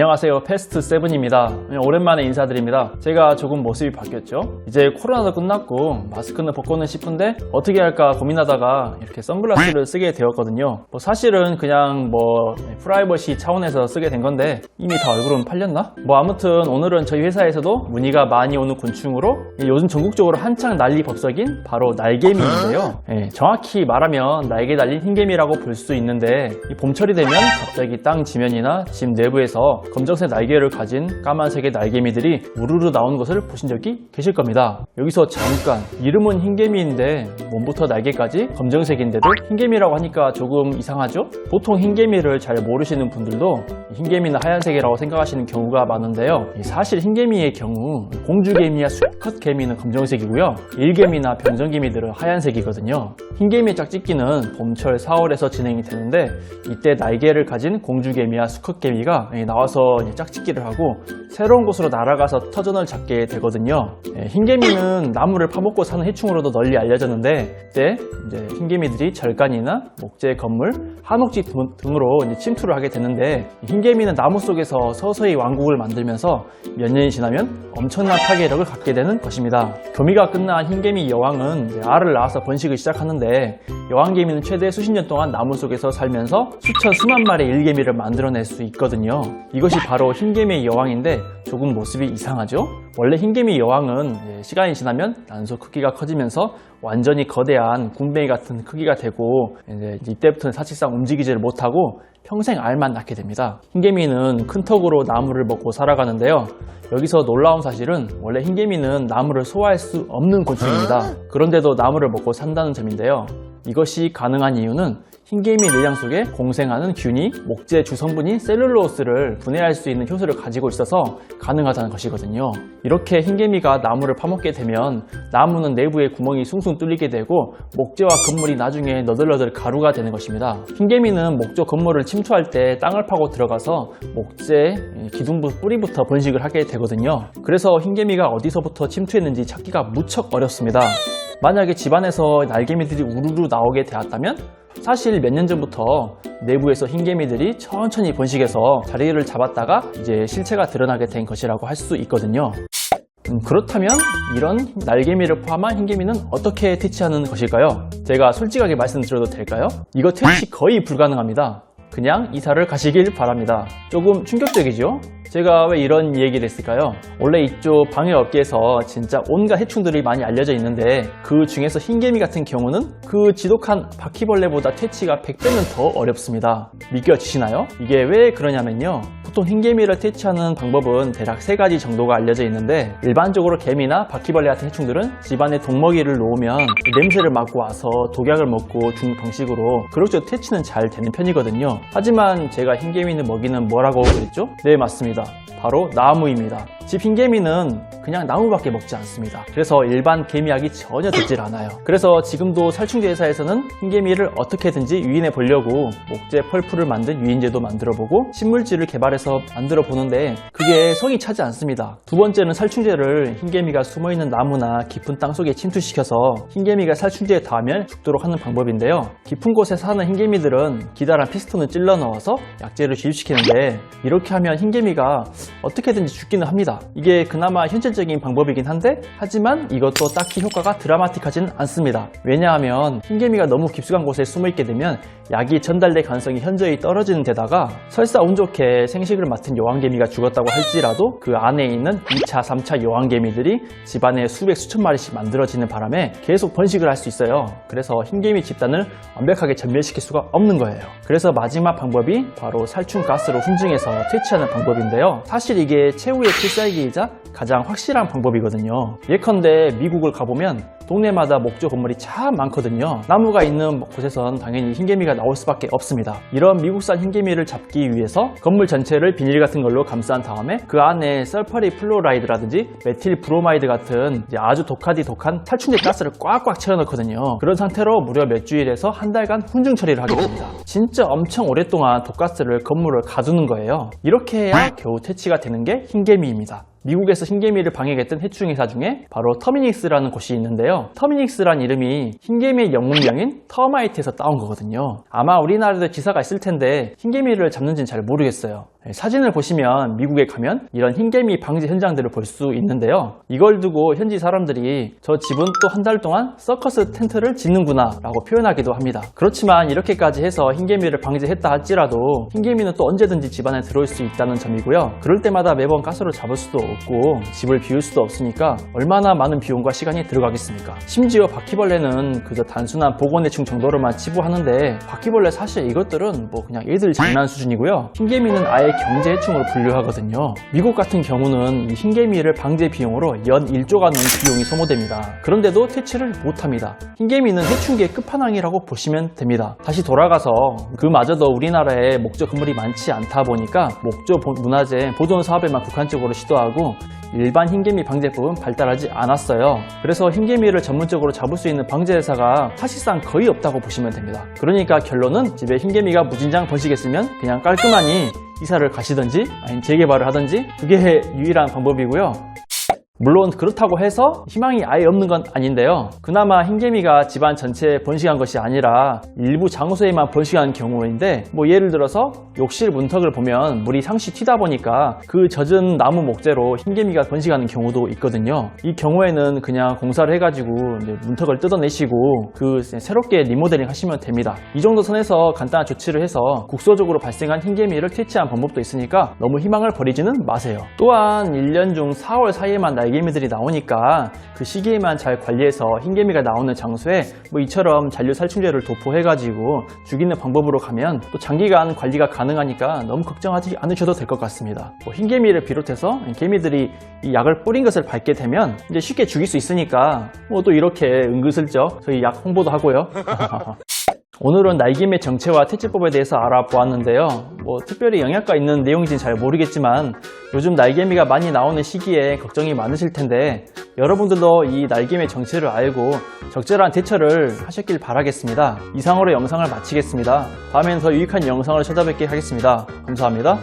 안녕하세요, 패스트7입니다. 오랜만에 인사드립니다. 제가 조금 모습이 바뀌었죠. 이제 코로나도 끝났고 마스크는 벗고는 싶은데 어떻게 할까 고민하다가 이렇게 선글라스를 쓰게 되었거든요. 사실은 그냥 프라이버시 차원에서 쓰게 된 건데 이미 다 얼굴은 팔렸나? 아무튼 오늘은 저희 회사에서도 문의가 많이 오는 곤충으로 요즘 전국적으로 한창 난리 법석인 바로 날개미인데요. 정확히 말하면 날개 달린 흰개미라고 볼 수 있는데 이 봄철이 되면 갑자기 땅 지면이나 집 내부에서 검정색 날개를 가진 까만색의 날개미들이 우르르 나오는 것을 보신 적이 계실 겁니다. 여기서 잠깐, 이름은 흰개미인데 몸부터 날개까지 검정색인데도 흰개미라고 하니까 조금 이상하죠? 보통 흰개미를 잘 모르시는 분들도 흰개미는 하얀색이라고 생각하시는 경우가 많은데요. 사실 흰개미의 경우 공주개미와 수컷개미는 검정색이고요, 일개미나 병정개미들은 하얀색이거든요. 흰개미의 짝짓기는 봄철 4월에서 진행이 되는데 이때 날개를 가진 공주개미와 수컷개미가 나와서 짝짓기를 하고 새로운 곳으로 날아가서 터전을 잡게 되거든요. 흰개미는 나무를 파먹고 사는 해충으로도 널리 알려졌는데 이때 흰개미들이 절간이나 목재, 건물, 한옥지 등으로 침투를 하게 되는데 흰개미는 나무 속에서 서서히 왕국을 만들면서 몇 년이 지나면 엄청난 파괴력을 갖게 되는 것입니다. 교미가 끝난 흰개미 여왕은 알을 낳아서 번식을 시작하는데 여왕개미는 최대 수십 년 동안 나무 속에서 살면서 수천 수만 마리의 일개미를 만들어낼 수 있거든요. 이것이 바로 흰개미의 여왕인데 조금 모습이 이상하죠? 원래 흰개미 여왕은 시간이 지나면 난소 크기가 커지면서 완전히 거대한 군뱅이 같은 크기가 되고 이때부터는 사실상 움직이지를 못하고 평생 알만 낳게 됩니다. 흰개미는 큰 턱으로 나무를 먹고 살아가는데요. 여기서 놀라운 사실은 원래 흰개미는 나무를 소화할 수 없는 곤충입니다. 그런데도 나무를 먹고 산다는 점인데요. 이것이 가능한 이유는 흰개미 내장 속에 공생하는 균이 목재 주성분인 셀룰로스를 분해할 수 있는 효소를 가지고 있어서 가능하다는 것이거든요. 이렇게 흰개미가 나무를 파먹게 되면 나무는 내부에 구멍이 숭숭 뚫리게 되고 목재와 건물이 나중에 너덜너덜 가루가 되는 것입니다. 흰개미는 목조 건물을 침투할 때 땅을 파고 들어가서 목재 기둥부 뿌리부터 번식을 하게 되거든요. 그래서 흰개미가 어디서부터 침투했는지 찾기가 무척 어렵습니다. 만약에 집안에서 날개미들이 우르르 나오게 되었다면 사실 몇 년 전부터 내부에서 흰개미들이 천천히 번식해서 자리를 잡았다가 이제 실체가 드러나게 된 것이라고 할 수 있거든요. 그렇다면 이런 날개미를 포함한 흰개미는 어떻게 퇴치하는 것일까요? 제가 솔직하게 말씀드려도 될까요? 이거 퇴치 거의 불가능합니다. 그냥 이사를 가시길 바랍니다. 조금 충격적이죠? 제가 왜 이런 얘기를 했을까요? 원래 이쪽 방해업계에서 진짜 온갖 해충들이 많이 알려져 있는데 그 중에서 흰개미 같은 경우는 그 지독한 바퀴벌레보다 퇴치가 100배는 더 어렵습니다. 믿겨지시나요? 이게 왜 그러냐면요, 보통 흰개미를 퇴치하는 방법은 대략 3가지 정도가 알려져 있는데 일반적으로 개미나 바퀴벌레 같은 해충들은 집안에 독먹이를 놓으면 냄새를 맡고 와서 독약을 먹고 죽는 방식으로 그렇게 퇴치는 잘 되는 편이거든요. 하지만 제가 흰개미는 먹이는 뭐라고 그랬죠? 네, 맞습니다. 바로 나무입니다. 집 흰개미는 그냥 나무밖에 먹지 않습니다. 그래서 일반 개미약이 전혀 듣질 않아요. 그래서 지금도 살충제 회사에서는 흰개미를 어떻게든지 유인해 보려고 목재 펄프를 만든 유인제도 만들어보고 신물질을 개발해서 만들어 보는데 그게 성이 차지 않습니다. 두 번째는 살충제를 흰개미가 숨어있는 나무나 깊은 땅 속에 침투시켜서 흰개미가 살충제에 닿으면 죽도록 하는 방법인데요. 깊은 곳에 사는 흰개미들은 기다란 피스톤을 찔러 넣어서 약재를 주입시키는데 이렇게 하면 흰개미가 어떻게든지 죽기는 합니다. 이게 그나마 현실적인 방법이긴 한데 하지만 이것도 딱히 효과가 드라마틱하지는 않습니다. 왜냐하면 흰개미가 너무 깊숙한 곳에 숨어있게 되면 약이 전달될 가능성이 현저히 떨어지는 데다가 설사 운 좋게 생식을 맡은 여왕개미가 죽었다고 할지라도 그 안에 있는 2차, 3차 여왕개미들이 집안에 수백, 수천 마리씩 만들어지는 바람에 계속 번식을 할 수 있어요. 그래서 흰개미 집단을 완벽하게 전멸시킬 수가 없는 거예요. 그래서 마지막 방법이 바로 살충가스로 훈증해서 퇴치하는 방법인데요. 사실 이게 최후의 필살기이자 가장 확실한 방법이거든요. 예컨대 미국을 가보면 동네마다 목조 건물이 참 많거든요. 나무가 있는 곳에선 당연히 흰개미가 나올 수밖에 없습니다. 이런 미국산 흰개미를 잡기 위해서 건물 전체를 비닐 같은 걸로 감싼 다음에 그 안에 설퍼리 플로라이드라든지 메틸 브로마이드 같은 아주 독한 탈충제 가스를 꽉꽉 채워넣거든요. 그런 상태로 무려 몇 주일에서 한 달간 훈증 처리를 하게 됩니다. 진짜 엄청 오랫동안 독가스를 건물을 가두는 거예요. 이렇게 해야 겨우 퇴치가 되는 게 흰개미입니다. 미국에서 흰개미를 방해했던 해충회사 중에 바로 터미닉스라는 곳이 있는데요. 터미닉스란 이름이 흰개미의 영문명인 터마이트에서 따온 거거든요. 아마 우리나라에도 기사가 있을 텐데 흰개미를 잡는지는 잘 모르겠어요. 사진을 보시면 미국에 가면 이런 흰개미 방지 현장들을 볼 수 있는데요. 이걸 두고 현지 사람들이 저 집은 또 한 달 동안 서커스 텐트를 짓는구나 라고 표현하기도 합니다. 그렇지만 이렇게까지 해서 흰개미를 방지했다 할지라도 흰개미는 또 언제든지 집안에 들어올 수 있다는 점이고요. 그럴 때마다 매번 가스로 잡을 수도 없고 집을 비울 수도 없으니까 얼마나 많은 비용과 시간이 들어가겠습니까? 심지어 바퀴벌레는 그저 단순한 보건해충 정도로만 치부하는데 바퀴벌레 사실 이것들은 뭐 그냥 애들 장난 수준이고요. 흰개미는 아예 경제해충으로 분류하거든요. 미국 같은 경우는 이 흰개미를 방제 비용으로 연 1조가 넘는 비용이 소모됩니다. 그런데도 퇴치를 못합니다. 흰개미는 해충계의 끝판왕이라고 보시면 됩니다. 다시 돌아가서 그마저도 우리나라에 목조 건물이 많지 않다 보니까 목조 문화재 보존 사업에만 국한적으로 시도하고 일반 흰개미 방제법은 발달하지 않았어요. 그래서 흰개미를 전문적으로 잡을 수 있는 방제회사가 사실상 거의 없다고 보시면 됩니다. 그러니까 결론은 집에 흰개미가 무진장 번식했으면 그냥 깔끔하니 이사를 가시든지 아니면 재개발을 하든지 그게 유일한 방법이고요. 물론 그렇다고 해서 희망이 아예 없는 건 아닌데요. 그나마 흰개미가 집안 전체에 번식한 것이 아니라 일부 장소에만 번식한 경우인데 뭐 예를 들어서 욕실 문턱을 보면 물이 상시 튀다 보니까 그 젖은 나무 목재로 흰개미가 번식하는 경우도 있거든요. 이 경우에는 그냥 공사를 해가지고 문턱을 뜯어내시고 그 새롭게 리모델링 하시면 됩니다. 이 정도 선에서 간단한 조치를 해서 국소적으로 발생한 흰개미를 퇴치한 방법도 있으니까 너무 희망을 버리지는 마세요. 또한 1년 중 4월 사이에만 날개미들이 나오니까 그 시기에만 잘 관리해서 흰개미가 나오는 장소에 뭐 이처럼 잔류살충제를 도포해가지고 죽이는 방법으로 가면 또 장기간 관리가 가능하니까 너무 걱정하지 않으셔도 될 것 같습니다. 뭐 흰개미를 비롯해서 개미들이 이 약을 뿌린 것을 밟게 되면 이제 쉽게 죽일 수 있으니까 뭐 또 이렇게 은근슬쩍 저희 약 홍보도 하고요. 오늘은 날개미의 정체와 퇴치법에 대해서 알아보았는데요. 뭐 특별히 영향가 있는 내용인지는 잘 모르겠지만 요즘 날개미가 많이 나오는 시기에 걱정이 많으실 텐데 여러분들도 이 날개미의 정체를 알고 적절한 대처를 하셨길 바라겠습니다. 이상으로 영상을 마치겠습니다. 다음엔 더 유익한 영상을 찾아뵙게 하겠습니다. 감사합니다.